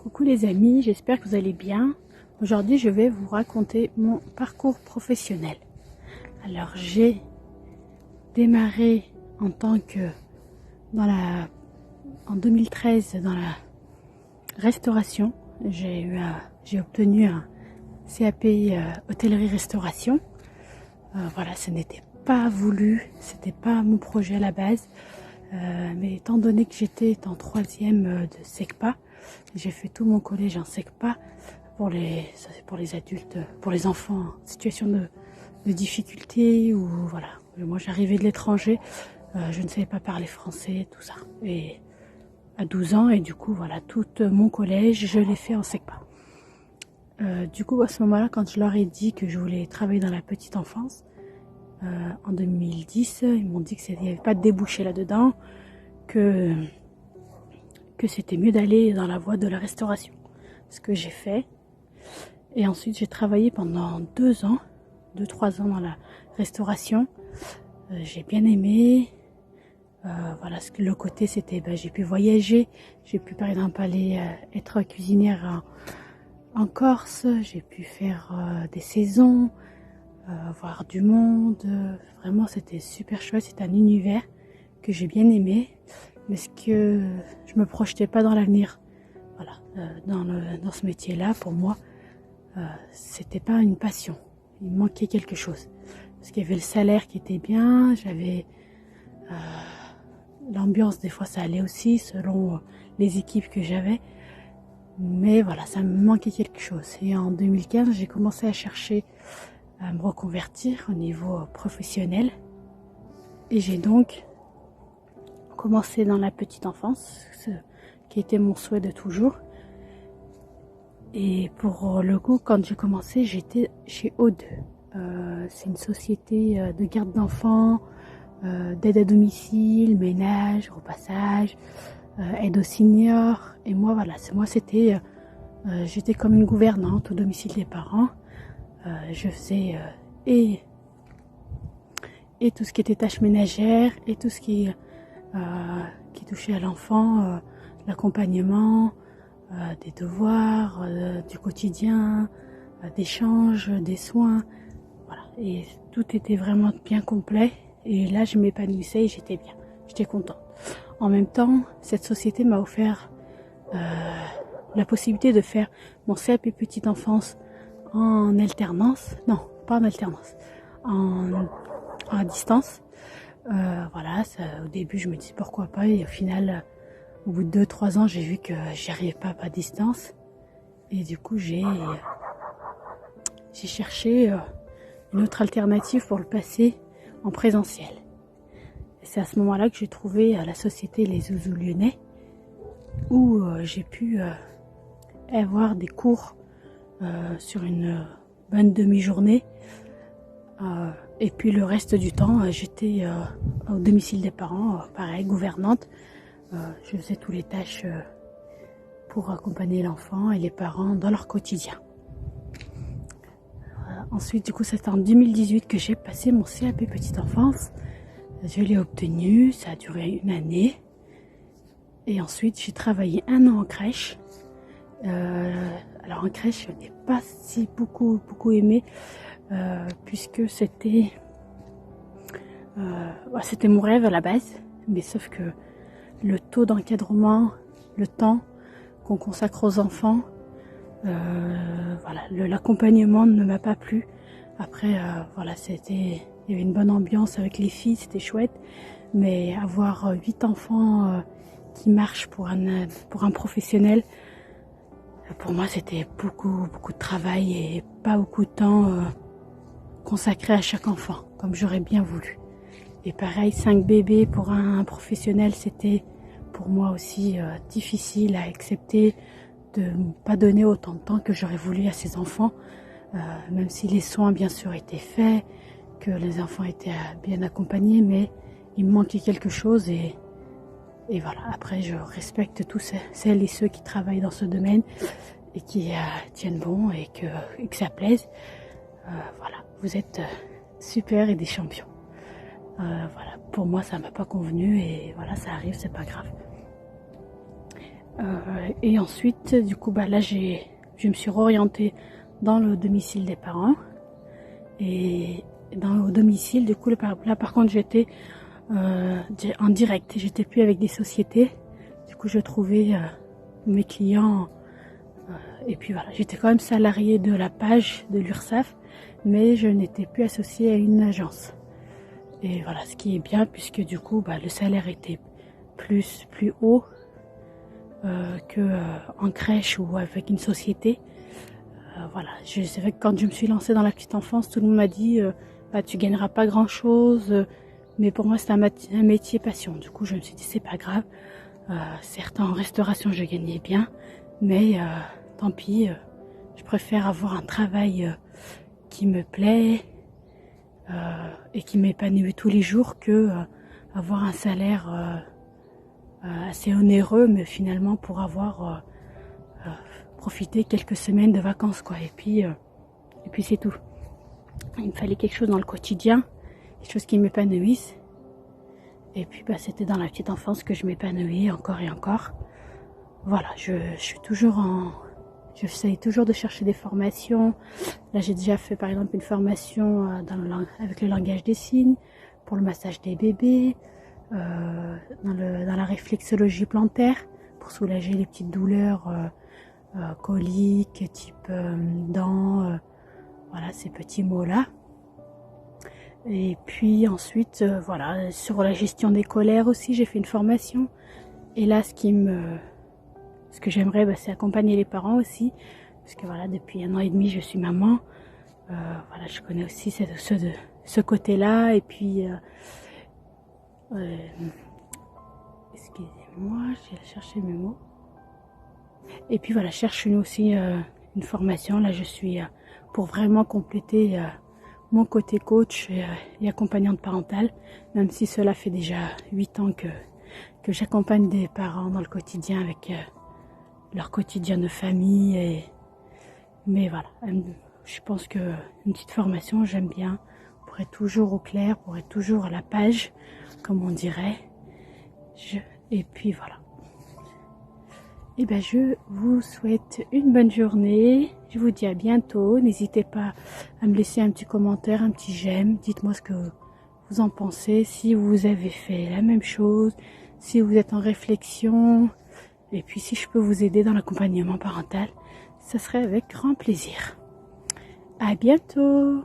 Coucou les amis, j'espère que vous allez bien. Aujourd'hui, je vais vous raconter mon parcours professionnel. Alors, j'ai démarré en tant que en 2013 dans la restauration. J'ai obtenu un CAP hôtellerie-restauration. Voilà, ce n'était pas voulu, c'était pas mon projet à la base. Mais étant donné que j'étais en troisième de SECPA, j'ai fait tout mon collège en SECPA ça c'est pour les adultes, pour les enfants en situation de difficulté ou voilà. Moi j'arrivais de l'étranger, je ne savais pas parler français, tout ça. Et à 12 ans et du coup voilà, tout mon collège je l'ai fait en SECPA. Du coup à ce moment-là, quand je leur ai dit que je voulais travailler dans la petite enfance, en 2010, ils m'ont dit qu'il n'y avait pas de débouché là-dedans, que c'était mieux d'aller dans la voie de la restauration. Ce que j'ai fait. Et ensuite, j'ai travaillé pendant 2 ans, 2-3 ans dans la restauration. J'ai bien aimé. Voilà, le côté, c'était, j'ai pu voyager. J'ai pu, par exemple, aller être cuisinière en Corse. J'ai pu faire des saisons, voir du monde. Vraiment, c'était super chouette. C'était un univers que j'ai bien aimé. Mais ce que je me projetais pas dans l'avenir, voilà, dans ce métier-là, pour moi, c'était pas une passion. Il me manquait quelque chose. Parce qu'il y avait le salaire qui était bien, j'avais l'ambiance, des fois ça allait aussi, selon les équipes que j'avais. Mais voilà, ça me manquait quelque chose. Et en 2015, j'ai commencé à chercher à me reconvertir au niveau professionnel. Et j'ai donc commencé dans la petite enfance, ce qui était mon souhait de toujours. Et pour le coup, quand j'ai commencé, j'étais chez Aude. C'est une société de garde d'enfants, d'aide à domicile, ménage, repassage, aide aux seniors. Et moi, voilà, j'étais comme une gouvernante au domicile des parents. Je faisais et tout ce qui était tâches ménagères et tout ce qui touchait à l'enfant, l'accompagnement, des devoirs, du quotidien, d'échanges, des soins. Voilà. Et tout était vraiment bien complet. Et là, je m'épanouissais et j'étais bien. J'étais contente. En même temps, cette société m'a offert la possibilité de faire mon CAP petite enfance en alternance. Non, pas en alternance. À distance. Voilà, au début, je me disais pourquoi pas. Et au final, au bout de 2-3 ans, j'ai vu que j'y arrivais pas à distance. Et du coup, j'ai cherché une autre alternative pour le passer en présentiel. Et c'est à ce moment-là que j'ai trouvé la société Les Zouzous Lyonnais, où j'ai pu avoir des cours sur une bonne demi-journée. Et puis le reste du temps, j'étais au domicile des parents, pareil, gouvernante. Je faisais toutes les tâches pour accompagner l'enfant et les parents dans leur quotidien. Ensuite, du coup, c'est en 2018 que j'ai passé mon CAP petite enfance. Je l'ai obtenu, ça a duré 1 année. Et ensuite, j'ai travaillé 1 an en crèche. Alors en crèche, je n'ai pas si beaucoup aimé, puisque c'était mon rêve à la base. Mais sauf que le taux d'encadrement, le temps qu'on consacre aux enfants, voilà, l'accompagnement ne m'a pas plu. Après, voilà, il y avait une bonne ambiance avec les filles, c'était chouette. Mais avoir 8 enfants qui marchent pour un professionnel, pour moi, c'était beaucoup de travail et pas beaucoup de temps consacré à chaque enfant, comme j'aurais bien voulu. Et pareil, 5 bébés pour un professionnel, c'était pour moi aussi difficile à accepter de ne pas donner autant de temps que j'aurais voulu à ces enfants, même si les soins bien sûr étaient faits, que les enfants étaient bien accompagnés, mais il me manquait quelque chose et voilà. Après, je respecte tous celles et ceux qui travaillent dans ce domaine et qui tiennent bon et que ça plaise. Voilà, vous êtes super et des champions. Voilà, pour moi ça m'a pas convenu et voilà, ça arrive, c'est pas grave. Et ensuite, du coup, là, je me suis réorientée dans le domicile des parents. Et au domicile, du coup, là, par contre, j'étais en direct. J'étais plus avec des sociétés. Du coup, je trouvais mes clients. Et puis voilà, j'étais quand même salariée de la page de l'URSSAF, mais je n'étais plus associée à une agence. Et voilà, ce qui est bien, puisque du coup, le salaire était plus haut qu'en crèche ou avec une société. Voilà, c'est vrai que quand je me suis lancée dans la petite enfance, tout le monde m'a dit tu gagneras pas grand chose, mais pour moi c'était un métier passion. Du coup, je me suis dit c'est pas grave. Certes, en restauration je gagnais bien, mais tant pis, je préfère avoir un travail qui me plaît et qui m'épanouit tous les jours que avoir un salaire assez onéreux, mais finalement pour avoir profité quelques semaines de vacances, quoi. Et puis c'est tout. Il me fallait quelque chose dans le quotidien, quelque chose qui m'épanouisse. Et puis c'était dans la petite enfance que je m'épanouis encore et encore. Voilà, j'essaye toujours de chercher des formations. Là, j'ai déjà fait par exemple une formation avec le langage des signes, pour le massage des bébés, dans la réflexologie plantaire, pour soulager les petites douleurs coliques, type dents, voilà, ces petits mots-là. Et puis ensuite, voilà, sur la gestion des colères aussi, j'ai fait une formation. Et là, ce que j'aimerais, c'est accompagner les parents aussi, parce que voilà, depuis 1 an et demi, je suis maman. Voilà, je connais aussi ce côté-là. Et puis, excusez-moi, j'ai cherché mes mots. Et puis voilà, je cherche aussi une formation. Là, je suis pour vraiment compléter mon côté coach et accompagnante parentale, même si cela fait déjà 8 ans que j'accompagne des parents dans le quotidien avec leur quotidien de famille. Mais voilà, je pense que une petite formation, j'aime bien, pour être toujours au clair, pour être toujours à la page, comme on dirait. Et puis voilà. Et je vous souhaite une bonne journée. Je vous dis à bientôt. N'hésitez pas à me laisser un petit commentaire, un petit j'aime. Dites-moi ce que vous en pensez, si vous avez fait la même chose, si vous êtes en réflexion. Et puis si je peux vous aider dans l'accompagnement parental, ça serait avec grand plaisir. À bientôt!